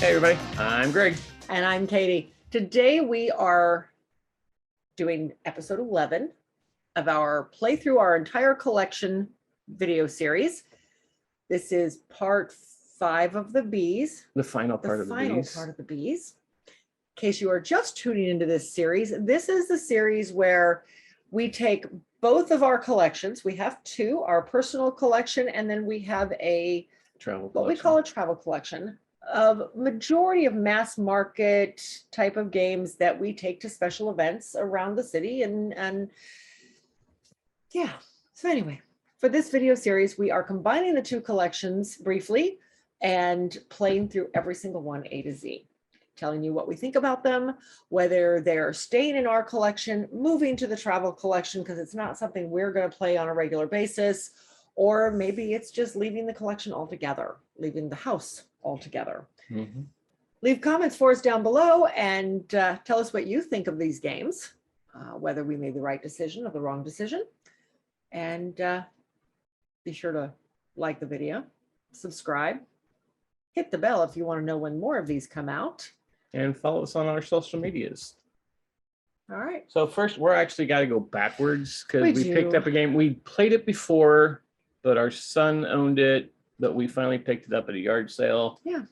Hey everybody, I'm Greg. And I'm Katie. Today we are doing episode 11 of our playthrough our entire collection video series. This is part 5 of the bees. The final part of the bees. Part of the bees. In case you are just tuning into this series, this is the series where we take both of our collections. We have two, our personal collection, and then we have a travel what we call a travel collection of majority of mass market type of games that we take to special events around the city. And yeah, so anyway, for this video series, we are combining the two collections briefly and playing through every single one A to Z, telling you what we think about them, whether they're staying in our collection, moving to the travel collection because it's not something we're going to play on a regular basis, or maybe it's just leaving the collection altogether, leaving the house altogether. Mm-hmm. Leave comments for us down below and tell us what you think of these games, whether we made the right decision or the wrong decision. And be sure to like the video, subscribe, hit the bell if you want to know when more of these come out. And follow us on our social medias. All right. So first, we're actually got to go backwards because we picked do. up a game. We played it before, but our son owned it, but we finally picked it up at a yard sale. Yeah.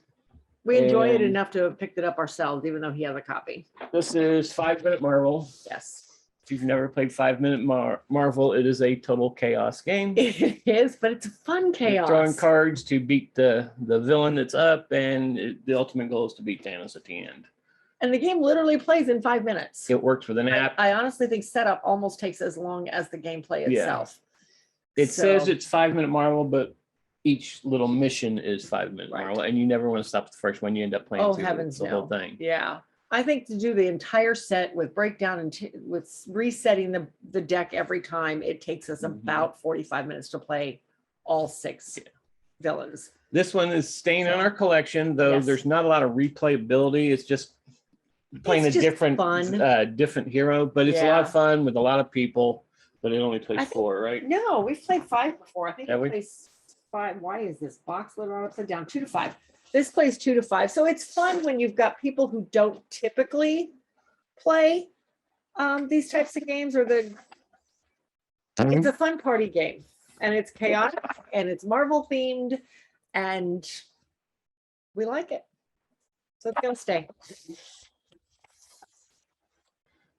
We enjoy it And enough to have picked it up ourselves, even though he has a copy. this is 5 Minute Marvel. Yes. If you've never played 5 Minute Marvel, it is a total chaos game. It is, but it's fun chaos. You're throwing cards to beat the villain that's up, and the ultimate goal is to beat Thanos at the end. And the game literally plays in 5 minutes. It works with an app. I honestly think setup almost takes as long as the gameplay itself. It says it's 5 Minute Marvel, but each little mission is 5 Minute Marvel, and you never want to stop the first one. You end up playing heavens, the whole thing. Yeah. I think to do the entire set with breakdown and with resetting the deck every time, it takes us about 45 minutes to play all 6 villains. This one is staying in our collection, though there's not a lot of replayability. It's just playing a different hero, but it's a lot of fun with a lot of people, but it only plays 4, right? No, we've played 5 before. I think it plays 5. Why is this box lit on upside down? 2 to 5. This plays 2 to 5. So it's fun when you've got people who don't typically play these types of games, or it's a fun party game, and it's chaotic and it's Marvel themed, and we like it. So it's gonna stay.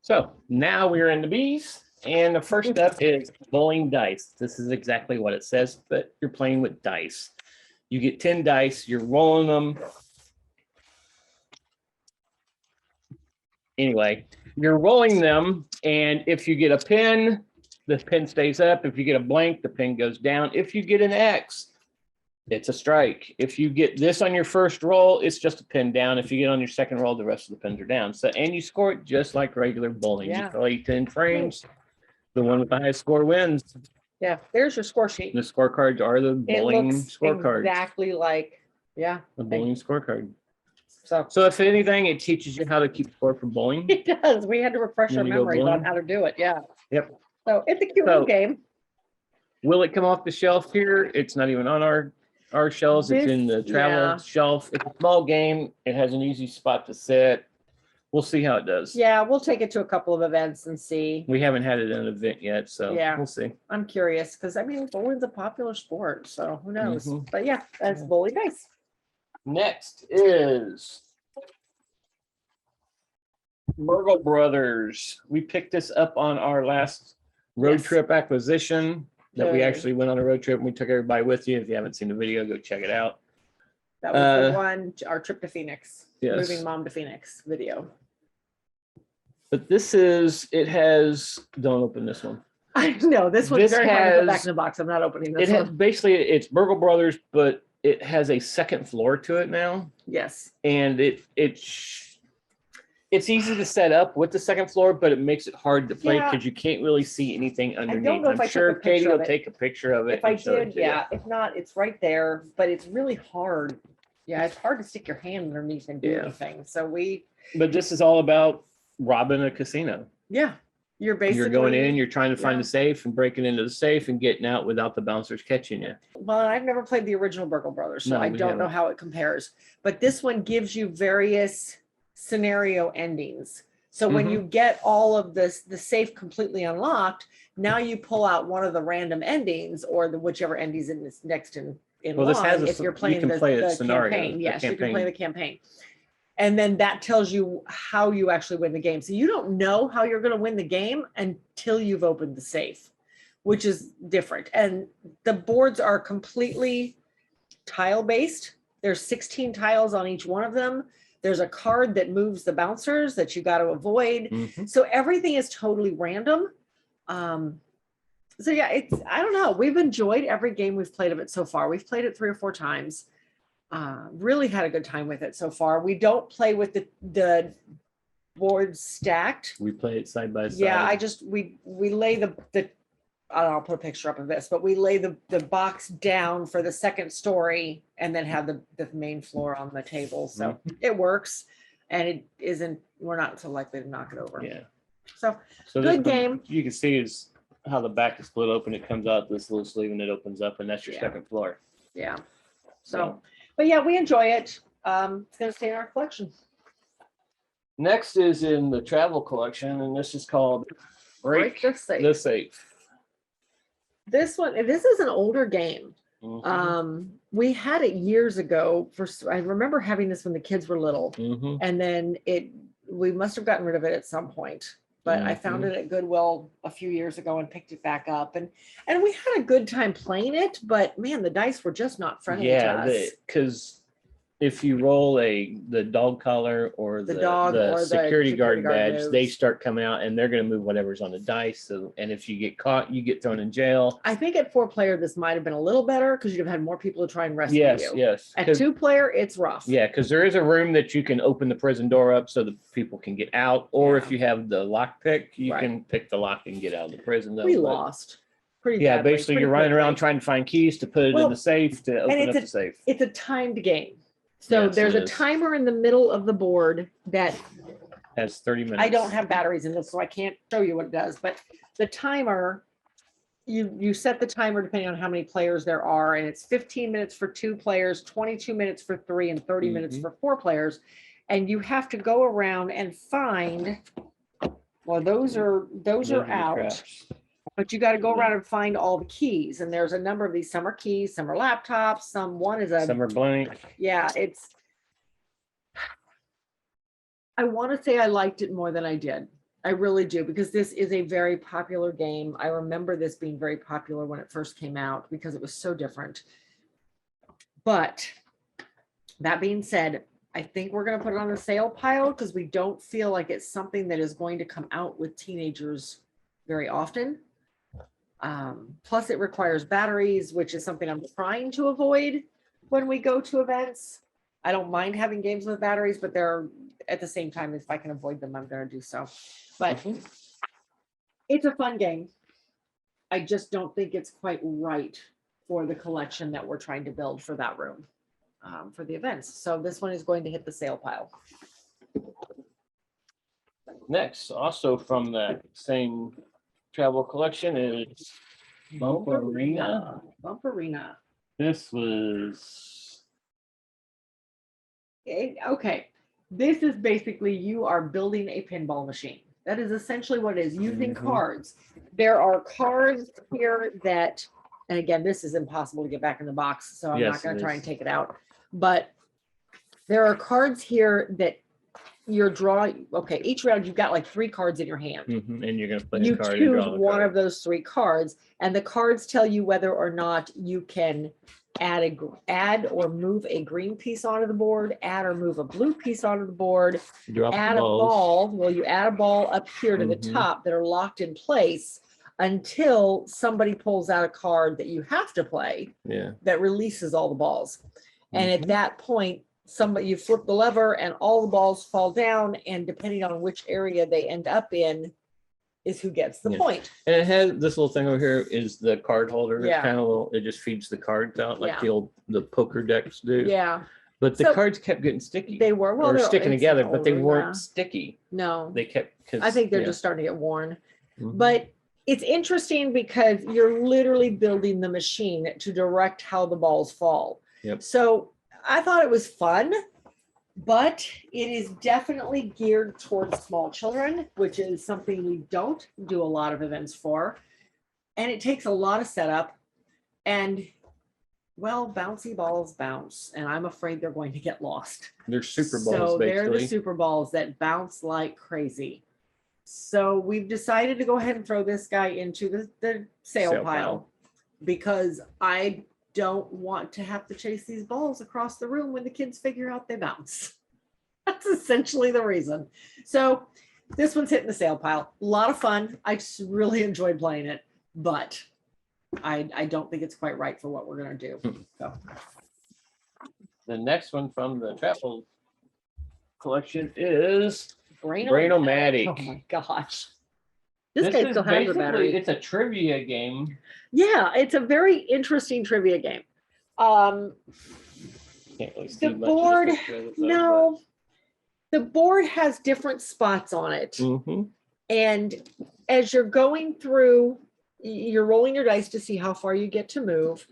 So now we're in the bees, and the first up is bowling dice. This is exactly what it says, but you're playing with dice. You get 10 dice, you're rolling them. Anyway, you're rolling them, and if you get a pin, the pin stays up. If you get a blank, the pin goes down. If you get an X, it's a strike. If you get this on your first roll, it's just a pin down. If you get on your second roll, the rest of the pins are down. So, and you score it just like regular bowling. You play 10 frames. The one with the highest score wins. Yeah, there's your score sheet. The scorecards are the bowling scorecards. Exactly like, the bowling scorecard. So if anything, it teaches you how to keep score for bowling. It does. We had to refresh our memories on how to do it. Yeah. Yep. So it's a cute little game. Will it come off the shelf here? It's not even on our shelves. It's in the travel shelf. It's a small game. It has an easy spot to sit. We'll see how it does. Yeah, we'll take it to a couple of events and see. We haven't had it in an event yet, so we'll see. I'm curious because I mean, bowling's a popular sport, so who knows? But yeah, that's bowling dice. Next is Burgle Brothers. We picked this up on our last road trip acquisition that we actually went on a road trip, and we took everybody with you. If you haven't seen the video, go check it out. That was the one, our trip to Phoenix. Yes. Moving mom to Phoenix video. But this is, it has, don't open this one. I know, this one's very hard to put back in the box. I'm not opening this one. Basically, it's Burgle Brothers, but it has a second floor to it now. Yes. And it's easy to set up with the second floor, but it makes it hard to play because you can't really see anything underneath. I don't know if I'm sure Katie will take a picture of it. If I did, yeah. If not, it's right there, but it's really hard. Yeah, it's hard to stick your hand underneath and do anything. So but this is all about robbing a casino. Yeah. You're basically You're going in, you're trying to find yeah. the safe and breaking into the safe and getting out without the bouncers catching you. Well, I've never played the original Burgle Brothers, so No, I we don't know haven't. how it compares. But this one gives you various scenario endings. So when Mhm. you get all of this, the safe completely unlocked, now you pull out one of the random endings or the whichever endings in this next in Well, this has line. a If you're you playing can play a the scenario, campaign, the yes, you can play campaign. the campaign. And then that tells you how you actually win the game. So you don't know how you're going to win the game until you've opened the safe, which is different. And the boards are completely tile based. There's 16 tiles on each one of them. There's a card that moves the bouncers that you got to avoid. Mhm. So everything is totally random. So yeah, I don't know. We've enjoyed every game we've played of it so far. We've played it 3 or 4 times. Really had a good time with it so far. We don't play with the boards stacked. We play it side by side. Yeah, we lay the I'll put a picture up of this, but we lay the box down for the second story and then have the main floor on the table. So it works, and it isn't. We're not so likely to knock it over. Yeah. So So good this one, game. you can see is how the back is split open. It comes out this little sleeve and it opens up, and that's your Yeah. second floor. Yeah. So, but yeah, we enjoy it. It's gonna stay in our collection. Next is in the travel collection, and this is called Break the Safe. the Safe. This is an older game. Mhm. We had it years ago. I remember having this when the kids were little, Mhm. and then we must have gotten rid of it at some point. But I found it at Goodwill a few years ago and picked it back up, and we had a good time playing it. But man, the dice were just not friendly to Yeah, us. because if you roll the dog collar or The dog or the security guard security guard badge, they moves. start coming out and they're going to move whatever's on the dice. So, and if you get caught, you get thrown in jail. I think at 4-player, this might have been a little better because you'd have had more people to try and rescue Yes, you. yes. At 2-player, it's rough. Yeah, because there is a room that you can open the prison door up so the people can get out. Or Yeah. if you have the lock pick, you Right. can pick the lock and get out of the prison. We lost. Pretty Yeah, badly, basically pretty you're running around quickly. trying to find keys to put it in Well, the safe to open up the safe. It's a timed game. So Yes, there's it a is. timer in the middle of the board that Has 30 minutes. I don't have batteries in this, so I can't show you what it does. But the timer, you set the timer depending on how many players there are, and it's 15 minutes for 2 players, 22 minutes for 3, and 30 minutes for 4 players. And you have to go around and find. Well, those are out. Traps. But you got to go around and find all the keys. And there's a number of these. Some are keys, some are laptops, one is a. Some are blank. Yeah, I want to say I liked it more than I did. I really do, because this is a very popular game. I remember this being very popular when it first came out because it was so different. But that being said, I think we're going to put it on the sale pile because we don't feel like it's something that is going to come out with teenagers very often. Plus it requires batteries, which is something I'm trying to avoid when we go to events. I don't mind having games with batteries, but they're at the same time, if I can avoid them, I'm going to do so. But it's a fun game. I just don't think it's quite right for the collection that we're trying to build for that room, for the events. So this one is going to hit the sale pile. Next, also from that same travel collection is Bumparena. Bumparena. This was Okay. This is basically you are building a pinball machine. That is essentially what it is, using cards. There are cards here that, and again, this is impossible to get back in the box, so I'm not going to try and take it out. But there are cards here that you're drawing. Okay, each round you've got like 3 cards in your hand. and you're going to play You a card and choose draw a one card. of those 3 cards, and the cards tell you whether or not you can add or move a green piece onto the board, add or move a blue piece onto the board, Drop add a balls. ball. Well, you add a ball up here to the top that are locked in place until somebody pulls out a card that you have to play that releases all the balls. And at that point, you flip the lever and all the balls fall down, and depending on which area they end up in is who gets the point. And it has this little thing over here is the card holder. Yeah. It's kind of little, it just feeds the cards out like Yeah. the poker decks do. Yeah. But the So- cards kept getting sticky. They were, well, or they're sticking it's together, but they older, weren't yeah. sticky. No, They kept. I think they're just starting to get worn. But it's interesting because you're literally building the machine to direct how the balls fall. Yep. So I thought it was fun, but it is definitely geared towards small children, which is something we don't do a lot of events for. And it takes a lot of setup, and well, bouncy balls bounce, and I'm afraid they're going to get lost. They're super balls, So they're the basically. super balls that bounce like crazy. So we've decided to go ahead and throw this guy into the sale pile because I don't want to have to chase these balls across the room when the kids figure out they bounce. That's essentially the reason. So this one's hitting the sale pile. A lot of fun. I just really enjoyed playing it, but I don't think it's quite right for what we're going to do. So. The next one from the travel collection is Brain-o-matic. Brain-o-matic. Oh my gosh. This guy is still has a basically, battery. it's a trivia game. Yeah, it's a very interesting trivia game. Can't really see The much of board, picture of it, though, no, the board has different spots on it. but- Mhm. And as you're going through, you're rolling your dice to see how far you get to move.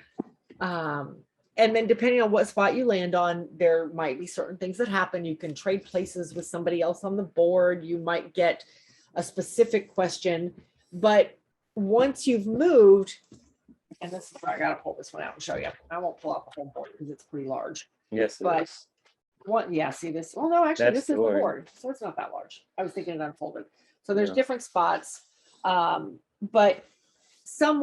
And then depending on what spot you land on, there might be certain things that happen. You can trade places with somebody else on the board. You might get a specific question. But once you've moved, and this is where I gotta pull this one out and show you. I won't pull out the whole board because it's pretty large. Yes, it But is. what, yeah, see this? Well, no, actually, That's this is the the board, so it's not that large. I was thinking it unfolded. So there's Yeah. different spots. But some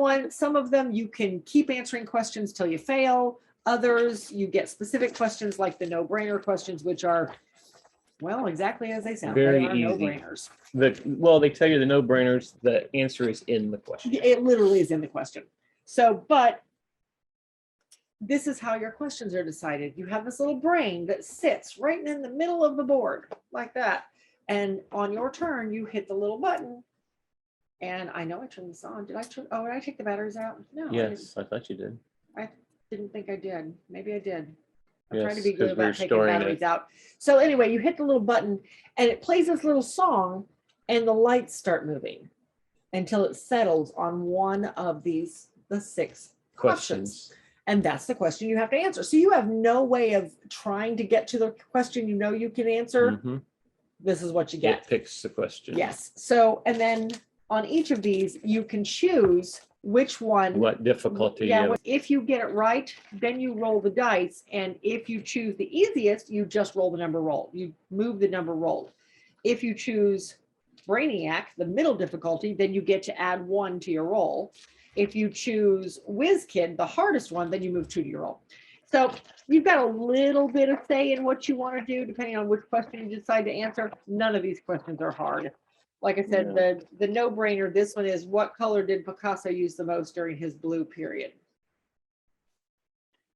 of them you can keep answering questions till you fail. Others, you get specific questions like the no-brainer questions, which are, well, exactly as they sound. Very They are easy. no-brainers. Well, they tell you the no-brainers, the answer is in the question. It literally is in the question. So, but this is how your questions are decided. You have this little brain that sits right in the middle of the board like that. And on your turn, you hit the little button. And I know I turned this on. Did I take the batteries out? No, Yes, I thought you did. I didn't think I did. Maybe I did. I'm trying to Yes, be good 'cause we're about taking storing batteries it. out. So anyway, you hit the little button and it plays this little song and the lights start moving until it settles on one of the 6 questions. And that's the question you have to answer. So you have no way of trying to get to the question you know you can answer. Mhm. This is what you get. It picks the question. Yes. So, and then on each of these, you can choose which one. What difficulty? Yeah, of- if you get it right, then you roll the dice. And if you choose the easiest, you just roll the number rolled. You move the number rolled. If you choose Brainiac, the middle difficulty, then you get to add 1 to your roll. If you choose Whiz Kid, the hardest one, then you move 2 to your roll. So you've got a little bit of say in what you want to do, depending on which question you decide to answer. None of these questions are hard. Like I said, the no-brainer, this one is, what color did Picasso use the most during his blue period?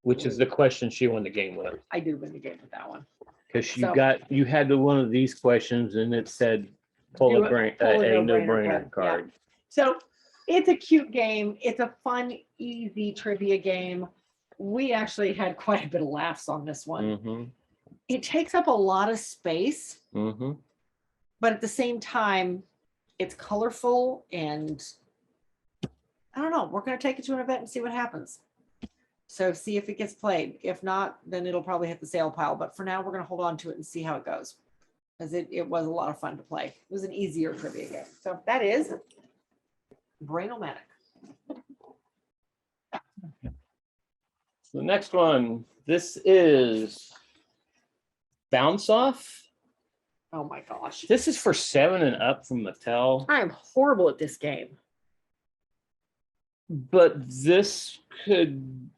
Which is the question she won the game with. I did win the game with that one. Because So- you had the one of these questions and it said pull Do a it- brain, pull a a no-brainer no-brainer card, card. So it's a cute game. It's a fun, easy trivia game. We actually had quite a bit of laughs on this one. Mm-hmm. It takes up a lot of space, Mm-hmm. but at the same time, it's colorful and I don't know. We're going to take it to an event and see what happens. So see if it gets played. If not, then it'll probably hit the sale pile. But for now, we're going to hold on to it and see how it goes. Because it was a lot of fun to play. It was an easier trivia game. So that is Brain-o-matic. The next one, this is Bounce Off. Oh my gosh. This is for 7 and up from Mattel, I am horrible at this game. but this could,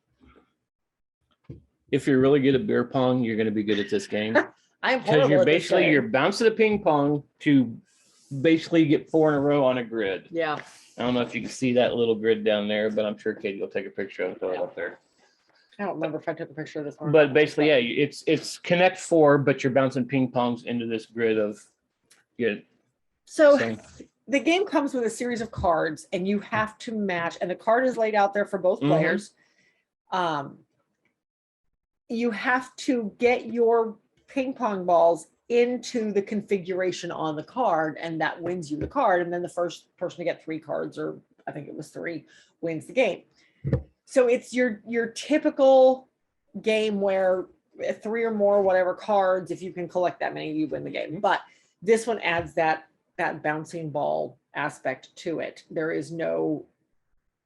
if you're really good at beer pong, you're going to be good at this game. I'm Because horrible you're at this basically, game. you're bouncing the ping pong to basically get 4 in a row on a grid. Yeah. I don't know if you can see that little grid down there, but I'm sure Katie will take a picture of it, throw it up there. I don't remember if I took a picture of this one. But basically, yeah, it's connect 4, but you're bouncing ping pongs into this grid of good. So So, the game comes with a series of cards and you have to match, and the card is laid out there for both Mhm. players. You have to get your ping pong balls into the configuration on the card, and that wins you the card. And then the first person to get 3 cards, or I think it was 3, wins the game. So it's your typical game where 3 or more, whatever cards, if you can collect that many, you win the game. But this one adds that bouncing ball aspect to it. There is no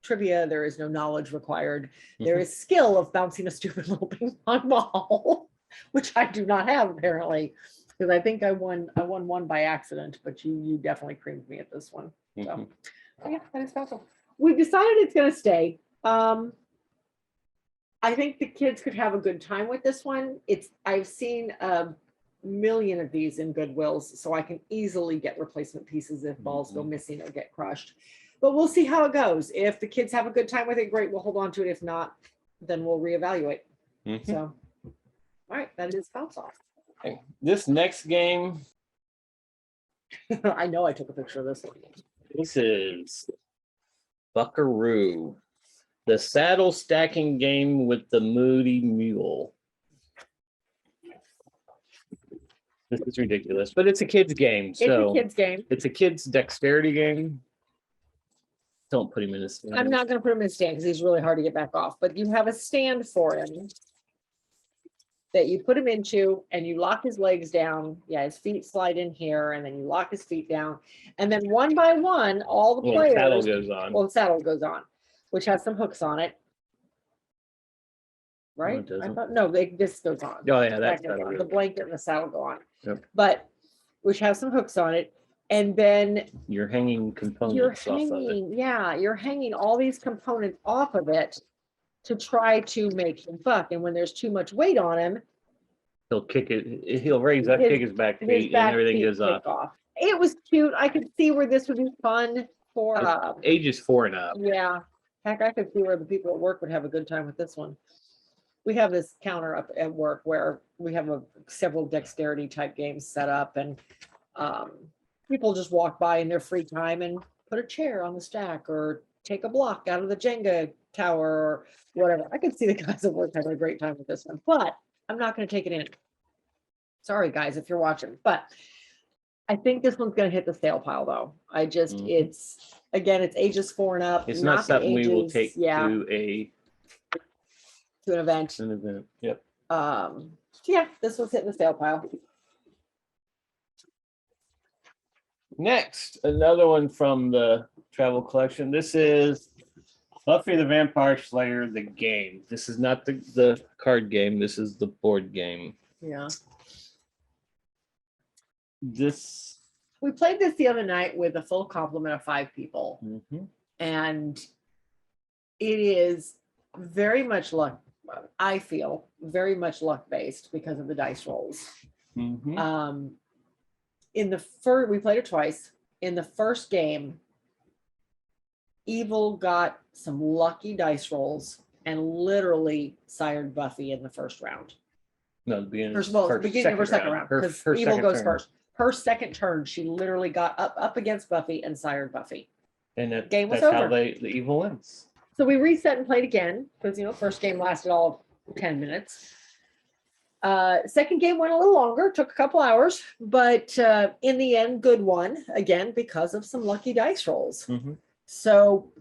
trivia, there is no knowledge required. There is skill of bouncing a stupid little ping pong ball, which I do not have apparently, because I think I won one by accident, but you definitely creamed me at this one. So yeah, that is special. We've decided it's going to stay. I think the kids could have a good time with this one. I've seen a million of these in Goodwills, so I can easily get replacement pieces if balls go missing or get crushed. But we'll see how it goes. If the kids have a good time with it, great, we'll hold on to it. If not, then we'll reevaluate. So, all right, that is Bounce Off. Okay. This next game, I know I took a picture of this one. this is Buckaroo, the saddle stacking game with the moody mule. This is ridiculous, but it's a kid's game. So It's a kid's game. it's a kid's dexterity game. Don't put him in a stand. I'm not going to put him in a stand because he's really hard to get back off, but you have a stand for him that you put him into, and you lock his legs down. Yeah, his feet slide in here, and then you lock his feet down. And then one by one, all the Well, the players, saddle goes on. well, the saddle goes on, which has some hooks on it. Right? it doesn't. I thought, no, this goes on. Oh yeah, that's That goes on. better. The blanket and the saddle go on. Yep. But, which have some hooks on it. And then You're hanging you're components off of it. hanging, yeah, you're hanging all these components off of it to try to make him buck. And when there's too much weight on him, He'll kick it. He'll raise up, His- kick his back his feet, back and everything feet goes kick off. It was cute. I could see where this would be fun for, Ages 4 and up. yeah. Heck, I could see where the people at work would have a good time with this one. We have this counter up at work where we have several dexterity type games set up, and people just walk by in their free time and put a chair on the stack or take a block out of the Jenga tower or whatever. I could see the guys at work having a great time with this one, but I'm not going to take it in. Sorry, guys, if you're watching, but I think this one's going to hit the sale pile though. It's ages 4 and up. It's not the something we will take yeah, to an event. an event. Yep. So yeah, this was hitting the sale pile. Next, another one from the travel collection. This is Buffy the Vampire Slayer, the game. This is not the card game. This is the board game. Yeah. We played this the other night with a full complement of 5 people. And it is very much luck. I feel very much luck based because of the dice rolls. In the first, we played it twice. In the first game, Evil got some lucky dice rolls and literally sired Buffy in the first round. No, the beginning, beginning of her second round, because Evil goes first. Her second turn, she literally got up against Buffy and sired Buffy. And that, game was that's over. how the Evil wins. So we reset and played again because first game lasted all of 10 minutes. Second game went a little longer, took a couple hours, but in the end, good won again because of some lucky dice rolls. So,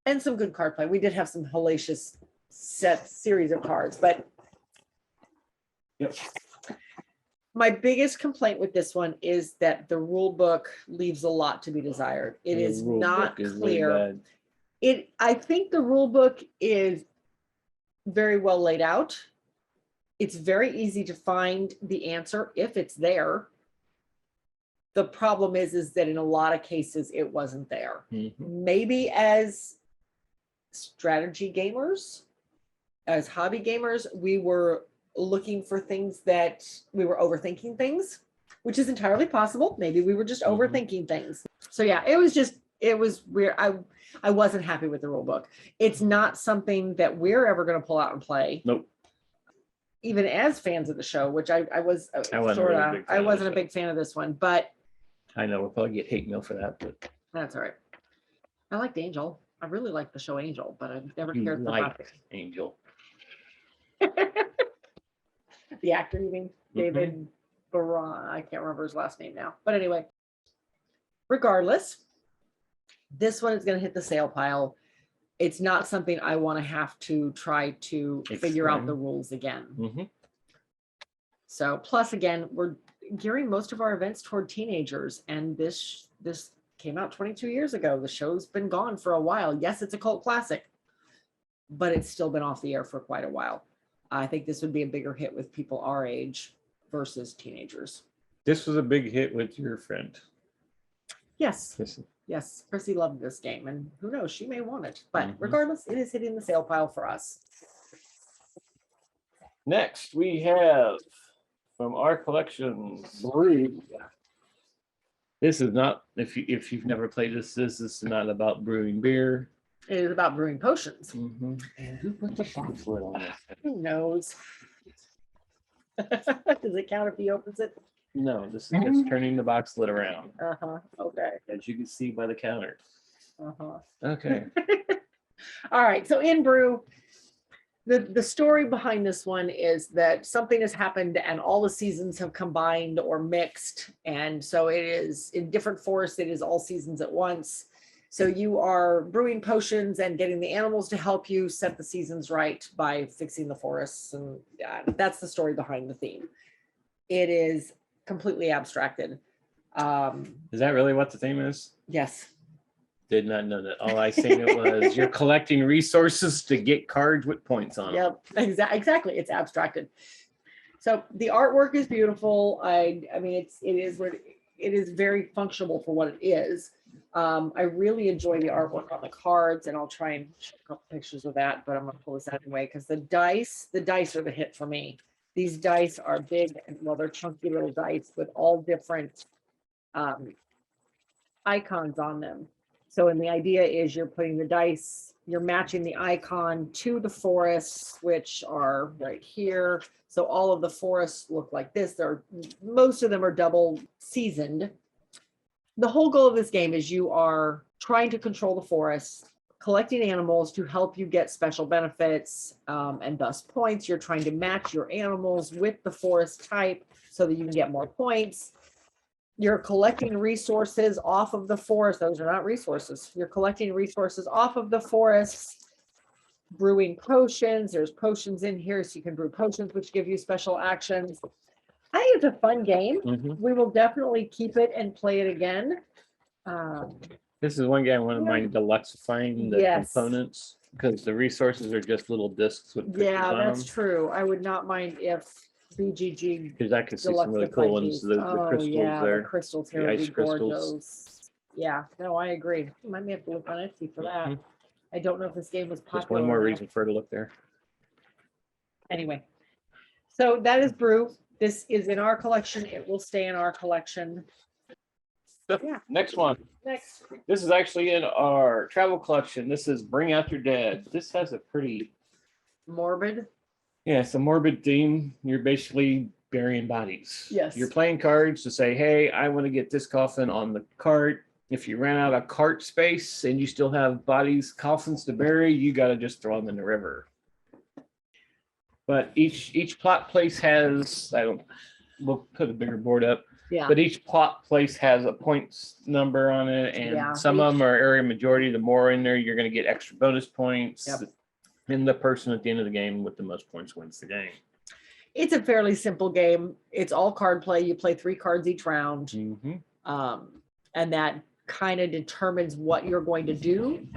and some good card play. We did have some hellacious series of cards, but my biggest complaint with this one is that the rule book leaves a lot to be desired. It is not clear. I think the rule book is very well laid out. It's very easy to find the answer if it's there. The problem is that in a lot of cases it wasn't there. Maybe as strategy gamers, as hobby gamers, we were looking for things that we were overthinking things, which is entirely possible. Maybe we were just overthinking things. So yeah, it was weird. I wasn't happy with the rule book. It's not something that we're ever going to pull out and play. Nope. Even as fans of the show, which I wasn't a big fan of this one, but I know we'll probably get hate mail for that, but that's all right. I liked Angel. I really liked the show Angel, but I've never you cared for like Buffy. Angel. The actor, you mean? David, I can't remember his last name now. But anyway, regardless, this one is going to hit the sale pile. It's not something I want to have to try to figure out the rules again. Mhm. So plus again, we're gearing most of our events toward teenagers, and this came out 22 years ago. The show's been gone for a while. Yes, it's a cult classic, but it's still been off the air for quite a while. I think this would be a bigger hit with people our age versus teenagers. This was a big hit with your friend. Yes. This- Yes, Chrissy loved this game, and who knows, she may want it. But Mhm. regardless, it is hitting the sale pile for us. Next, we have from our collection, Brew. This is not, if you've never played this is not about brewing beer. It is about brewing potions. And who put the box lid on this? Who knows? Does it count if he opens it? No, this is just turning the box lid around, Uh-huh. Okay. as you can see by the counter. Uh-huh. Okay. All right. So in Brew, the story behind this one is that something has happened and all the seasons have combined or mixed. And so it is in different forests, it is all seasons at once. So you are brewing potions and getting the animals to help you set the seasons right by fixing the forests. And that's the story behind the theme. It is completely abstracted. Is that really what the theme is? Yes. Did not know that. All I seen it was you're collecting resources to get cards with points on them. Yep, exactly. It's abstracted. So the artwork is beautiful. I mean, it is very functional for what it is. I really enjoy the artwork on the cards, and I'll try and show a couple pictures of that, but I'm gonna pull this out anyway because the dice are the hit for me. These dice are big, and well, they're chunky little dice with all different icons on them. So, and the idea is you're putting the dice, you're matching the icon to the forests, which are right here. So all of the forests look like this. Most of them are double seasoned. The whole goal of this game is you are trying to control the forests, collecting animals to help you get special benefits and thus points. You're trying to match your animals with the forest type so that you can get more points. You're collecting resources off of the forest. Those are not resources. You're collecting resources off of the forests, brewing potions. There's potions in here, so you can brew potions, which give you special actions. I think it's a fun game. Mhm. We will definitely keep it and play it again. This is one game I wouldn't mind deluxifying the Yes. components because the resources are just little discs with pictures Yeah, on that's them. true. I would not mind if BGG Because I can see some really cool ones. The crystals yeah, there. the crystals the here would ice be crystals. gorgeous. Yeah, no, I agree. I may have to look on Etsy for that. Mhm. I don't know if this game was popular. Just one more enough. reason for her to look there. Anyway, so that is Brew. This is in our collection. It will stay in our collection. Yeah. Next one. Next. This is actually in our travel collection. This is Bring Out Your Dead. This has a pretty, Morbid. yeah, it's a morbid theme. You're basically burying bodies. Yes. You're playing cards to say, hey, I want to get this coffin on the cart. If you ran out of cart space and you still have bodies, coffins to bury, you got to just throw them in the river. But each plot place has, we'll put a bigger board up. Yeah. But each plot place has a points number on it, and Yeah. some of them are area majority. The more in there, you're going to get extra bonus points. Yep. And the person at the end of the game with the most points wins the game. It's a fairly simple game. It's all card play. You play 3 cards each round. And that kind of determines what you're going to do.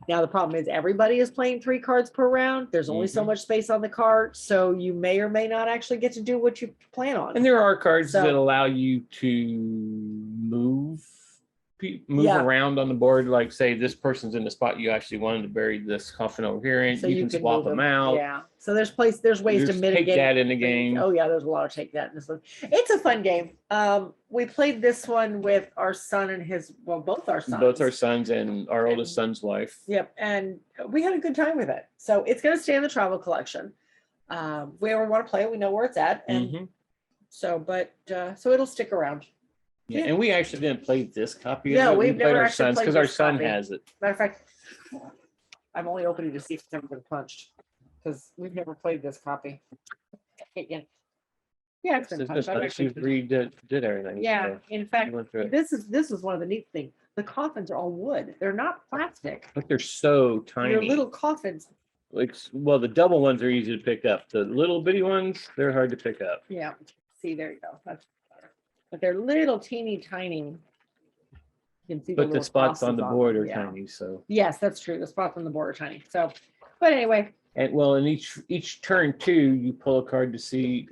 Now, the problem is everybody is playing 3 cards per round. There's only so much space on the cart. So you may or may not actually get to do what you plan on. And there are cards So- that allow you to move Yeah. around on the board. Like say this person's in the spot you actually wanted to bury this coffin over here, and So you can swap move them out. Yeah. So there's ways to There's mitigate. take that in the game. Oh yeah, there's a lot of take that in this one. It's a fun game. We played this one with our son and both our sons. Both our sons and our oldest son's wife. Yep, and we had a good time with it. So it's going to stay in the travel collection. If we ever want to play it, we know where it's at, and so it'll stick around. Yeah, and we actually didn't play this copy No, of it. We we've played never our actually son's played because our this son copy. has it. Matter of fact, I'm only opening to see if it's ever been punched because we've never played this copy. Yeah. Yeah, it's been It's punched. I've just actually, did everything. yeah, so in I fact, went through it. this is one of the neat things. The coffins are all wood. They're not plastic. But they're so tiny. They're little coffins. Like, well, the double ones are easy to pick up. The little bitty ones, they're hard to pick up. Yeah. See, there you go. That's better. But they're little teeny tiny. You can see But the little spots on crosses the board them, are yeah. tiny, so. Yes, that's true. The spots on the board are tiny. So, but anyway, And well, in each turn too, you pull a card to see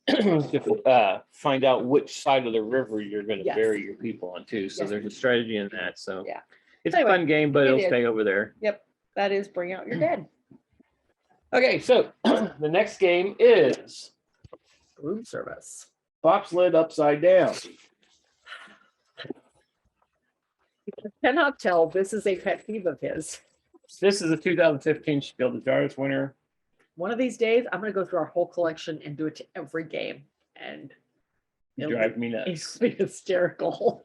to find out which side of the river you're going to Yes. bury your people on too. So Yes. there's a strategy in that. So Yeah. it's Anyway, a fun game, but it it'll is. stay over there. yep, that is Bring Out Your Dead. Okay, so the next game is Room service. Bobsled Upside Down. I cannot tell. This is a pet peeve of his. This is a 2015 Spiel des Jahres winner. One of these days, I'm going to go through our whole collection and do it to every game. And it'll Drive me nuts. It's be hysterical.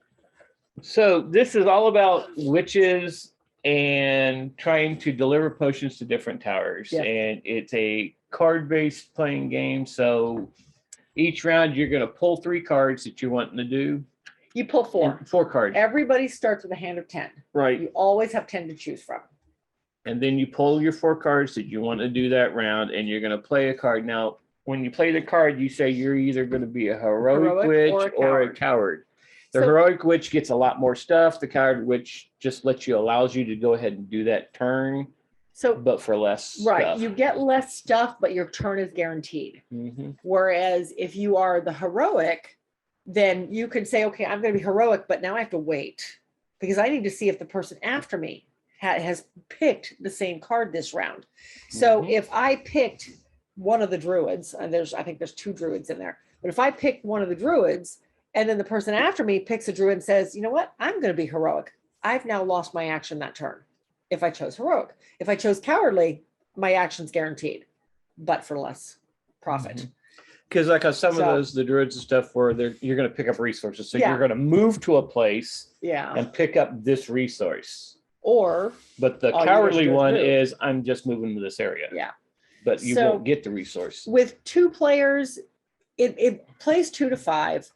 So this is all about witches and trying to deliver potions to different towers. Yeah. And it's a card-based playing game. So each round you're going to pull 3 cards that you want to do. You pull 4. 4 cards. Everybody starts with a hand of 10. Right. You always have 10 to choose from. And then you pull your 4 cards that you want to do that round, and you're going to play a card. Now, when you play the card, you say you're either going to be a heroic witch or a coward. The So- heroic witch gets a lot more stuff. The coward witch just allows you to go ahead and do that turn, So, but for less right, stuff. you get less stuff, but your turn is guaranteed. Mhm. Whereas if you are the heroic, then you can say, okay, I'm going to be heroic, but now I have to wait because I need to see if the person after me has picked the same card this round. So Mhm. if I picked one of the druids, and I think there's 2 druids in there, but if I picked one of the druids and then the person after me picks a druid and says, you know what, I'm going to be heroic, I've now lost my action that turn. If I chose heroic, if I chose cowardly, my action's guaranteed, but for less profit. Mhm. Because like some of So- those, the druids and stuff where you're going to pick up resources. So Yeah. you're going to move to a place Yeah. and pick up this resource. Or But the All you cowardly do is one move. is I'm just moving to this area. yeah. But you So- won't get the resource. With 2 players, it plays 2 to 5.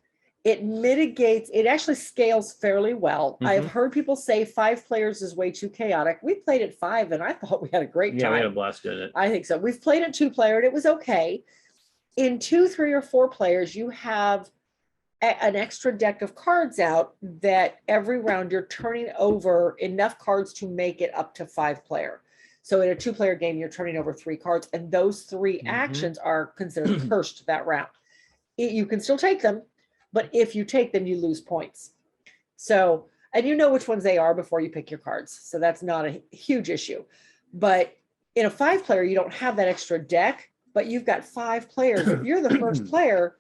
It mitigates, it actually scales fairly well. I've Mhm. heard people say 5 players is way too chaotic. We played at 5 and I thought we had a great Yeah, we had a time. blast doing it. I think so. We've played at 2 player and it was okay. In 2, 3, or 4 players, you have an extra deck of cards out that every round you're turning over enough cards to make it up to 5 player. So in a 2 player game, you're turning over 3 cards and those 3 Mhm. actions are considered cursed that round. You can still take them, but if you take them, you lose points. So, and you know which ones they are before you pick your cards. So that's not a huge issue. But in a 5 player, you don't have that extra deck, but you've got 5 players. If you're the first player,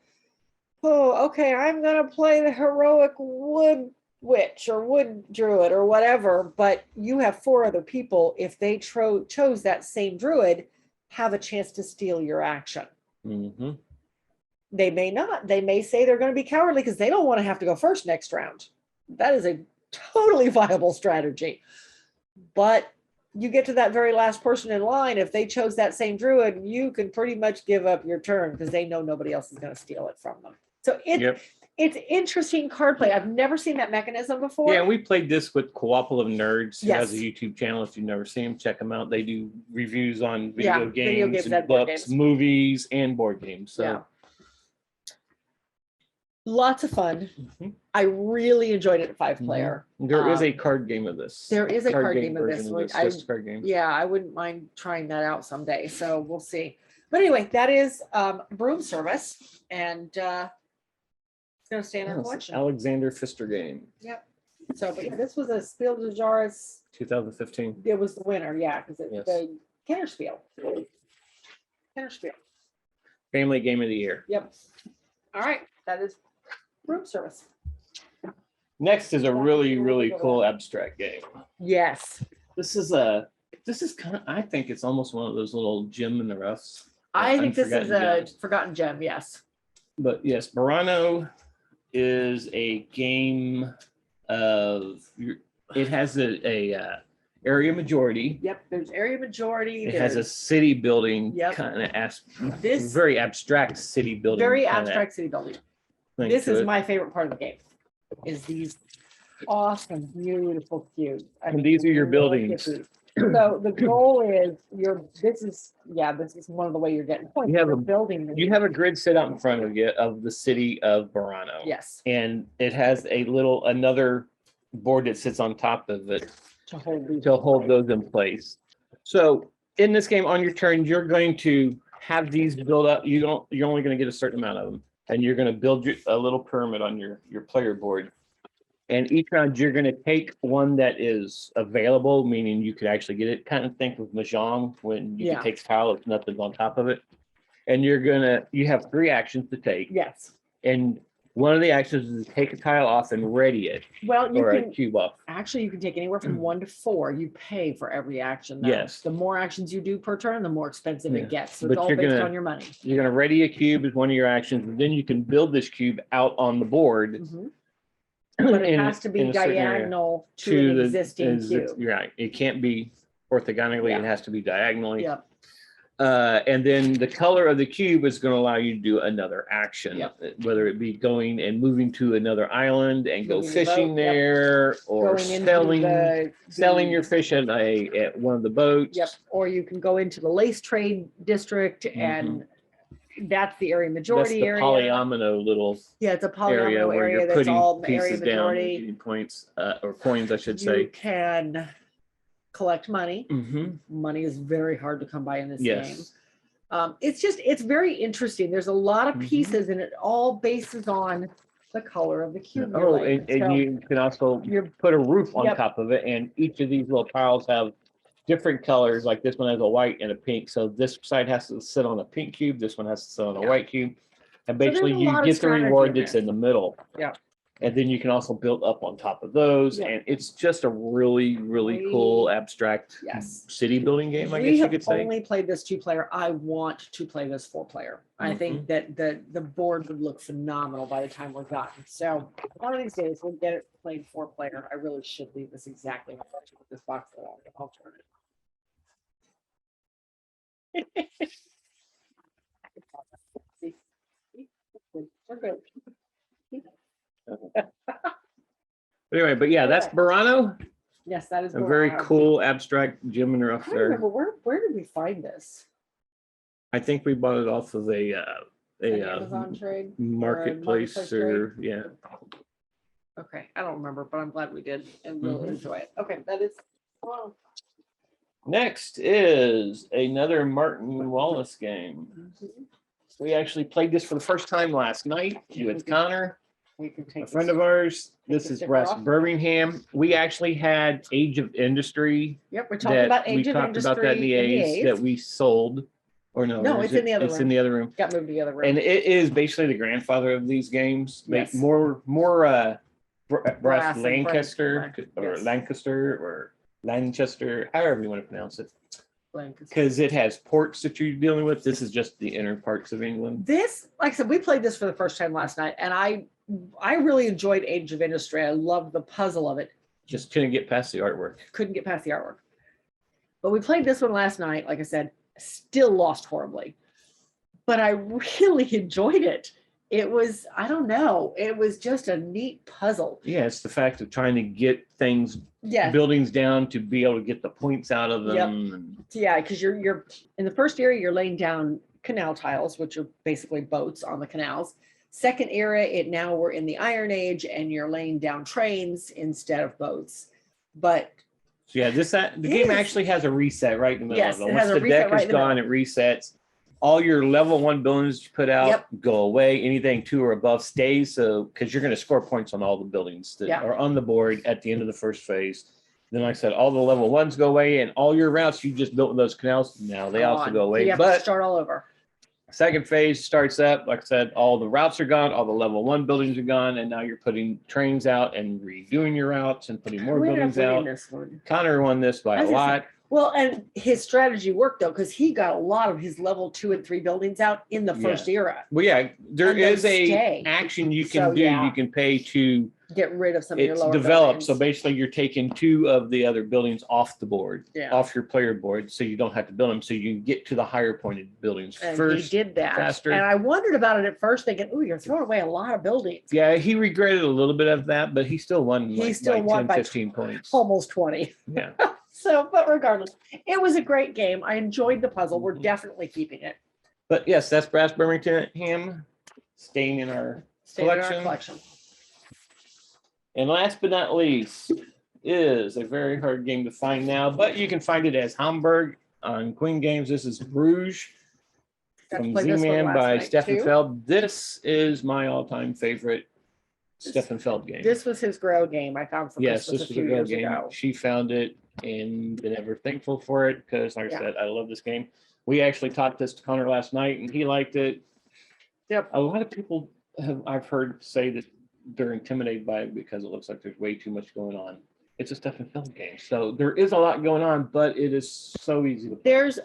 oh, okay, I'm going to play the heroic wood witch or wood druid or whatever, but you have 4 other people. If they chose that same druid, have a chance to steal your action. Mm-hmm. They may not. They may say they're going to be cowardly because they don't want to have to go first next round. That is a totally viable strategy. But you get to that very last person in line. If they chose that same druid, you can pretty much give up your turn because they know nobody else is going to steal it from them. So it's interesting card play. I've never seen that mechanism before. Yeah, we played this with Cooperative Nerds, who has a Yes. YouTube channel. If you've never seen them, check them out. They do reviews on Yeah, video video games, games and and board books, games. movies, and board games. So Yeah. Lots of fun. Mhm. I really enjoyed it at 5 player. There is a card game of this. There is a card game of this version one. just a card game. Yeah, I wouldn't mind trying that out someday. So we'll see. But anyway, that is Broom Service, and it's going to stay in Yeah, our it's collection. Alexander Pfister game, Yep. So, but yeah, this was a Spiel des Jahres. 2015. It was the winner, yeah, because it's Yes. the Kennerspiel. Kennerspiel. Family game of the year. Yep. All right, that is Broom Service. Next is a really cool abstract game. Yes, This is kind of, I think it's almost one of those little gem in the roughs. I think this is Unforgotten a Gems. forgotten gem. Yes. But yes, Burano is a game of it has area majority. Yep, there's area majority. It has a there's city building Yep. kind of This- very abstract city building. very kinda abstract city building. thing This to is it. my favorite part of the game, is these awesome, beautiful cubes. I And mean, these are your look at buildings. these. So the goal is this is one of the way you're getting points. You have You're a- building. You have a grid set out in front of you of the city of Burano. Yes, And it has another board that sits on top of it to hold these. to hold those in place. So in this game, on your turn, you're going to have these build up. You're only going to get a certain amount of them, and you're going to build a little pyramid on your player board. And each round, you're going to take one that is available, meaning you could actually get it. Kind of think of Mahjong when you Yeah. can take tile if nothing's on top of it. And you have 3 actions to take. Yes. And one of the actions is to take a tile off and ready it, Well, you or a can cube off. actually you can take anywhere from 1 to 4. You pay for every action. though. Yes. The more actions you do per turn, the more expensive Yeah. it gets. So But it's all you're based gonna- on your money. You're going to ready a cube as one of your actions, and then you can build this cube out on the board. Mhm. But it in- has to be in a certain area diagonal to an the existing cube. Right. It can't be orthogonally. Yeah. It has to be diagonally. Yep. And then the color of the cube is going to allow you to do another action, Yep. whether it be going and moving to another island and go Moving your fishing boat, yep. there, or Going into selling your fish at one of the boats. Yep, or you can go into the lace trade district and that's the area Mm-hmm. That's majority the area. polyomino little Yeah, it's a area polyomino where area you're that's putting all area pieces down, and majority. getting points or coins, I should You say. can collect money. Mm-hmm. Money is very hard to come by in this game. Yes. It's very interesting. There's a lot of Mhm. pieces and it all bases on the color of the cube. you're Oh, laying. and So you can also you're put a roof on Yep. top of it, and each of these little tiles have different colors. Like this one has a white and a pink, so this side has to sit on a pink cube, this one has to sit on a Yeah. white cube, and there's basically a you lot of get the strategy reward in that's there. in the middle. Yeah. And then you can also build up on top of those, Yeah. and it's just a really, really cool abstract Yes. city building game, I We guess you have could say. only played this 2-player. I want to play this 4-player. I Mm-hmm. think that the board would look phenomenal by the time we're done. So one of these days we'll get it played 4-player. I really should leave this exactly how I put this box along. I'll turn it. See? We're good. Anyway, but yeah, that's Burano, Yes, that is a very Brown. cool abstract gem and rough I don't there. remember where did we find this? I think we bought it off of An Amazon trade? marketplace marketplace or, yeah. Okay, I don't remember, but I'm glad we did and we'll Mhm. enjoy it. Okay, that is. Well, Next is another Martin Wallace game. We actually played this for the first time last night with Connor, we can take a friend this- of ours. take This the is sticker Russ off. Birmingham. We actually had Age of Industry. Yep, we're talking That about we Age of talked about that in Industry the in the A's that A's. we sold. Or no, No, or is it's in the other It's in room. the other room. Got moved to the other room. And it is basically the grandfather of these games. Yes. More Brass brass and Lancaster Frank, or yes. Lancaster or Lanchester, however you want to pronounce it. Blank. Because it has ports that you're dealing with. This is just the inner parts of England. This, like I said, we played this for the first time last night and I really enjoyed Age of Industry. I loved the puzzle of it. Just couldn't get past the artwork. Couldn't get past the artwork. But we played this one last night, like I said, still lost horribly. But I really enjoyed it. It was, I don't know, it was just a neat puzzle. Yeah, it's the fact of trying to get things, Yeah, buildings down to be able to get the points out of them. Yep. And yeah, because you're in the first area, you're laying down canal tiles, which are basically boats on the canals. Second area, now we're in the Iron Age and you're laying down trains instead of boats. But so yeah, the game Yes. actually has a reset right in the middle Yes, of it. it Once has a the reset deck right is in the gone, it resets. All your level 1 buildings you put out Yep. go away. Anything 2 or above stays. So because you're going to score points on all the buildings that Yeah. are on the board at the end of the first phase. Then, like I said, all the level 1s go away, and all your routes you just built in those canals now they also gone. go So away. you have to But start all over. second phase starts up. Like I said, all the routes are gone, all the level 1 buildings are gone, and now you're putting trains out and redoing your routes and putting more Who ended up buildings winning out. this one? Connor won this by I a was gonna say, lot. Well, and his strategy worked though, because he got a lot of his level 2 and 3 buildings out in the first era. Well, yeah, there And then is a stay. action you So, can do. yeah. You can pay to get rid of some of your It's lower developed. So buildings. basically you're taking 2 of the other buildings off the board, Yeah. off your player board. So you don't have to build them. So you can get to the higher pointed buildings And first. he did that. faster. And I wondered about it at first, thinking, "Ooh, you're throwing away a lot of buildings." Yeah, he regretted a little bit of that, but he still won He like, still by won 10, by 15 points. Almost 20. Yeah. So, but regardless, it was a great game. I enjoyed the puzzle. We're Mhm. definitely keeping it. But yes, that's Brass Birmingham staying in our Staying in our collection. collection. And last but not least is a very hard game to find now, but you can find it as Hamburg on Queen Games. This is Bruges Got to from play this one Z-Man last by night, Stefan too. Feld. This is my all-time favorite Stefan Feld game. This was his grow game I found for Yes, Christmas this a was a few real years game. ago. She found it and been ever thankful for it because, like I Yeah. said, I love this game. We actually taught this to Connor last night and he liked it. Yep. A lot of people I've heard say that they're intimidated by it because it looks like there's way too much going on. It's a Stefan Feld game, so there is a lot going on, but it is so easy to play. There's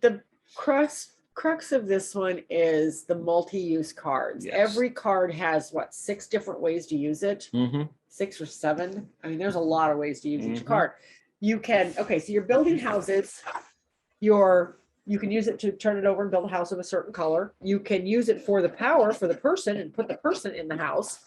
the crux of this one is the multi-use cards. Yes. Every card has what, 6 different ways to use it? Mm-hmm. 6 or 7. I mean, there's a lot of ways to use each Mhm. card. You can, okay, so you're building houses. You can use it to turn it over and build a house of a certain color. You can use it for the power for the person and put the person in the house.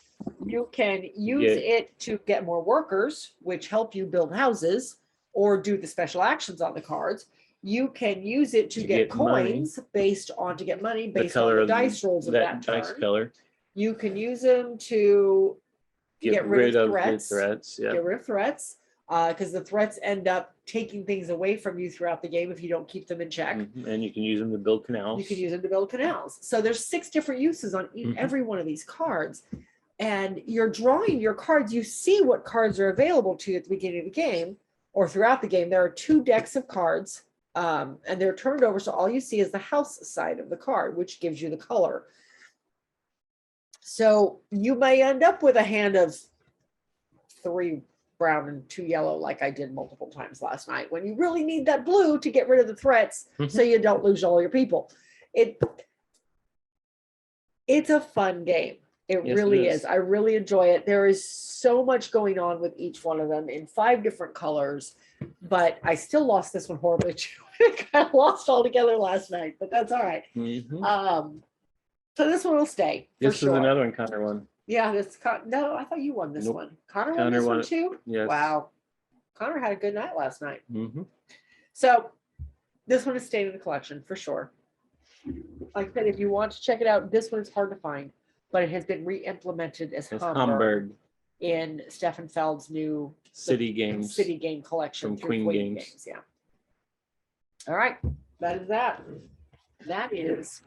You can use it to get more workers, which help you build houses or do the special actions on the cards. You can use it to To get get money. coins based on to get money The based on color the of dice rolls of that dice turn. color. You can use them to Get rid of threats. the threats. Yeah. get rid of threats, because the threats end up taking things away from you throughout the game if you don't keep them in check. Mhm. And you can use them to build canals. You can use them to build canals. So there's 6 different uses on Mhm. every one of these cards. And you're drawing your cards. You see what cards are available to you at the beginning of the game or throughout the game. There are 2 decks of cards, and they're turned over. So all you see is the house side of the card, which gives you the color. So you may end up with a hand of 3 brown and 2 yellow, like I did multiple times last night, when you really need that blue to get rid of the threats so you don't lose all your people. It's a fun game. It Yes, really it is. is. I really enjoy it. There is so much going on with each one of them in 5 different colors, but I still lost this one horribly. I lost altogether last night, but that's all right. Mhm. So this one will stay for This sure. is another one Connor won. Yeah, no, I thought you won this Nope. one. Connor won Connor this won one it. too? Yes. Wow. Connor had a good night last night. Mm-hmm. So this one is staying in the collection for sure. Like I said, if you want to check it out, this one is hard to find, but it has been re-implemented as It's Hamburg Hamburg in Stefan Feld's new City Games. city game collection from through Queen Queen Games. Yeah. All right. That is that. That is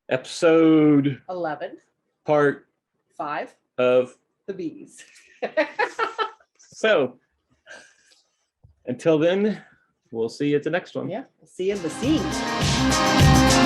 Episode 11, part 5, of. the bees. So until then, we'll see you at the next one. Yeah. We'll see you in the scene.